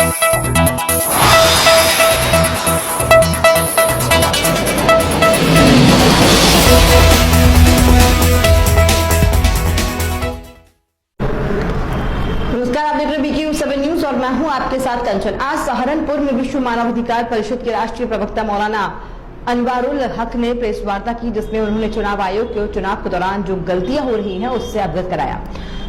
आप देख रहे BQ7 न्यूज और मैं हूं आपके साथ कंचन। आज सहारनपुर में विश्व मानवाधिकार परिषद के राष्ट्रीय प्रवक्ता मौलाना अनवारुल हक ने प्रेस वार्ता की, जिसमें उन्होंने चुनाव आयोग को चुनाव के दौरान जो गलतियां हो रही हैं उससे अवगत कराया।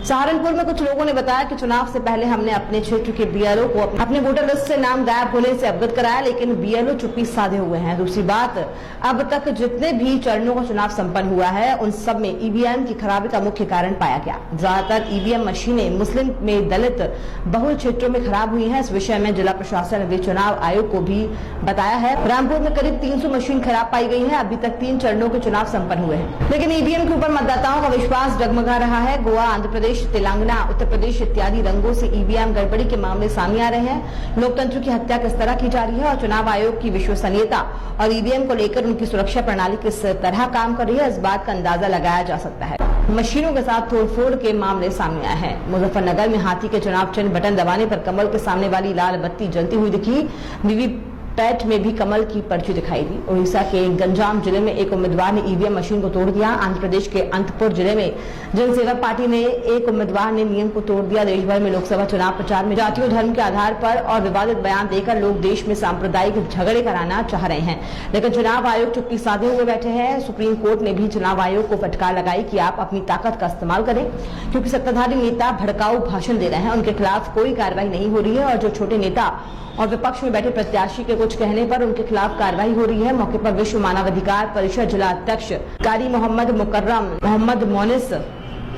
सहारनपुर में कुछ लोगों ने बताया कि चुनाव से पहले हमने अपने क्षेत्र के BLO को अपने वोटर लिस्ट से नाम गायब होने से अवगत कराया, लेकिन BLO चुप्पी साधे हुए हैं। दूसरी बात, अब तक जितने भी चरणों का चुनाव संपन्न हुआ है उन सब में EVM की खराबी का मुख्य कारण पाया गया। ज्यादातर EVM मशीनें मुस्लिम में दलित बहुल क्षेत्रों में खराब हुई है। इस विषय में जिला प्रशासन ने चुनाव आयोग को भी बताया है। रामपुर में करीब 300 मशीन खराब पाई गई है। अभी तक 3 चरणों के चुनाव संपन्न हुए हैं, लेकिन EVM के ऊपर मतदाताओं का विश्वास डगमगा रहा है। गोवा, आंध्र प्रदेश, तेलंगाना, उत्तर प्रदेश इत्यादि रंगों से EVM गड़बड़ी के मामले सामने आ रहे हैं। लोकतंत्र की हत्या किस तरह की जा रही है और चुनाव आयोग की विश्वसनीयता और EVM को लेकर उनकी सुरक्षा प्रणाली किस तरह काम कर रही है, इस बात का अंदाजा लगाया जा सकता है। मशीनों के साथ तोड़फोड़ के मामले सामने आए हैं। मुजफ्फरनगर में हाथी के चुनाव चिन्ह बटन दबाने पर कमल के सामने वाली लाल बत्ती जलती हुई दिखी। वीवीपैट में भी कमल की पर्ची दिखाई दी। उड़ीसा के गंजाम जिले में एक उम्मीदवार ने EVM मशीन को तोड़ दिया। आंध्र प्रदेश के अनंतपुर जिले में जनसेवक पार्टी ने एक उम्मीदवार ने नियम को तोड़ दिया। देश भर में लोकसभा चुनाव प्रचार में जाति और धर्म के आधार पर और विवादित बयान देकर लोग देश में सांप्रदायिक झगड़े कराना चाह रहे हैं, लेकिन चुनाव आयोग चुप्पी साधे हुए बैठे हैं। सुप्रीम कोर्ट ने भी चुनाव आयोग को फटकार लगाई कि आप अपनी ताकत का इस्तेमाल करें, क्योंकि सत्ताधारी नेता भड़काऊ भाषण दे रहे हैं, उनके खिलाफ कोई कार्रवाई नहीं हो रही है और जो छोटे नेता और विपक्ष में बैठे प्रत्याशी के कुछ कहने पर उनके खिलाफ कार्रवाई हो रही है। मौके पर विश्व मानवाधिकार परिषद जिला अध्यक्ष कारी मोहम्मद मुकर्रम, मोहम्मद मोनिस,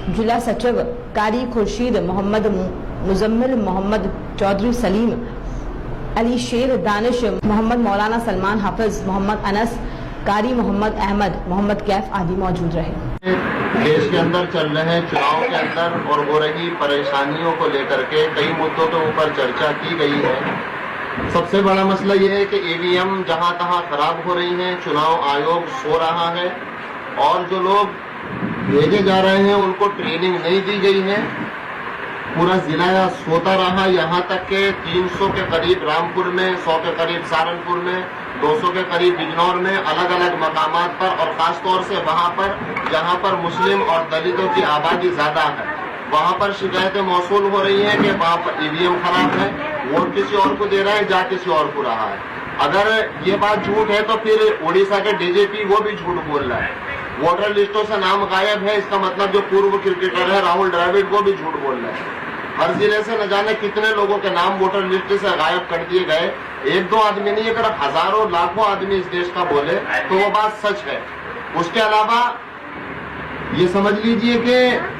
जिला सचिव कारी खुर्शीद, मोहम्मद मुजम्मिल, मोहम्मद चौधरी सलीम, अली शेर, दानिश मोहम्मद, मौलाना सलमान हाफिज, मोहम्मद अनस, कारी मोहम्मद अहमद, मोहम्मद कैफ आदि मौजूद रहे। देश के अंदर चल रहे चुनाव के अंदर और हो रही परेशानियों को लेकर के कई मुद्दों के ऊपर चर्चा की गई है। सबसे बड़ा मसला यह है कि EVM जहां तहां खराब हो रही हैं, चुनाव आयोग सो रहा है और जो लोग भेजे जा रहे हैं उनको ट्रेनिंग नहीं दी गई है। पूरा जिला सोता रहा, यहाँ तक के 300 के करीब रामपुर में, 100 के करीब सहारनपुर में, 200 के करीब बिजनौर में अलग अलग मकामात पर और खासतौर से वहाँ पर जहाँ पर मुस्लिम और दलितों की आबादी ज्यादा है वहाँ पर शिकायतें मौसूल हो रही हैं कि वहाँ पर EVM खराब है, वोट किसी और को दे रहे हैं, जा किसी और को रहा है। अगर ये बात झूठ है तो फिर उड़ीसा के DGP वो भी झूठ बोल रहा है। वोटर लिस्टों से नाम गायब है, इसका मतलब जो पूर्व क्रिकेटर है राहुल द्रविड़ वो भी झूठ बोल रहे हैं। हर जिले से न जाने कितने लोगों के नाम वोटर लिस्ट से गायब कर दिए गए। 1-2 आदमी नहीं, अगर हजारों लाखों आदमी इस देश का बोले तो वो बात सच है। उसके अलावा ये समझ लीजिए कि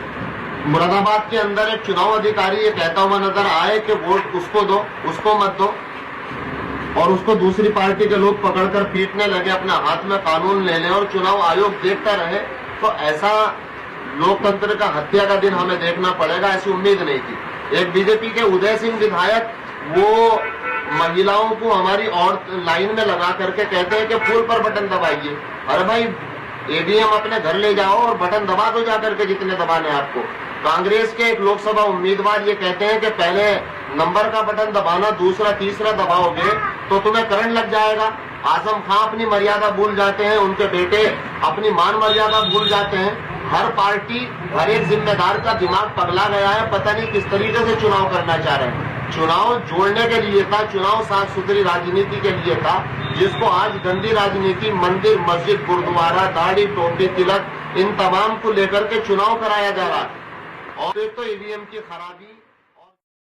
मुरादाबाद के अंदर एक चुनाव अधिकारी ये कहता हुआ नजर आए कि वोट उसको दो, उसको मत दो, और उसको दूसरी पार्टी के लोग पकड़कर पीटने लगे, अपने हाथ में कानून ले लें और चुनाव आयोग देखता रहे, तो ऐसा लोकतंत्र का हत्या का दिन हमें देखना पड़ेगा। ऐसी उम्मीद नहीं थी। एक BJP के उदय सिंह विधायक वो महिलाओं को हमारी और लाइन में लगा करके कहते हैं कि फूल पर बटन दबाइए। अरे भाई, EVM अपने घर ले जाओ और बटन दबा दो जाकर के जितने दबाने आपको। कांग्रेस के एक लोकसभा उम्मीदवार ये कहते हैं कि पहले नंबर का बटन दबाना, दूसरा तीसरा दबाओगे तो तुम्हें करंट लग जाएगा। आजम खां अपनी मर्यादा भूल जाते हैं, उनके बेटे अपनी मान मर्यादा भूल जाते हैं। हर पार्टी, हर एक जिम्मेदार का दिमाग पगला गया है, पता नहीं किस तरीके से चुनाव करना चाह रहे हैं। चुनाव जोड़ने के लिए था, चुनाव साफ सुथरी राजनीति के लिए था, जिसको आज गंदी राजनीति, मंदिर, मस्जिद, गुरुद्वारा, दाढ़ी, टोपी, तिलक, इन तमाम को लेकर के चुनाव कराया जा रहा है। और एक तो EVM की खराबी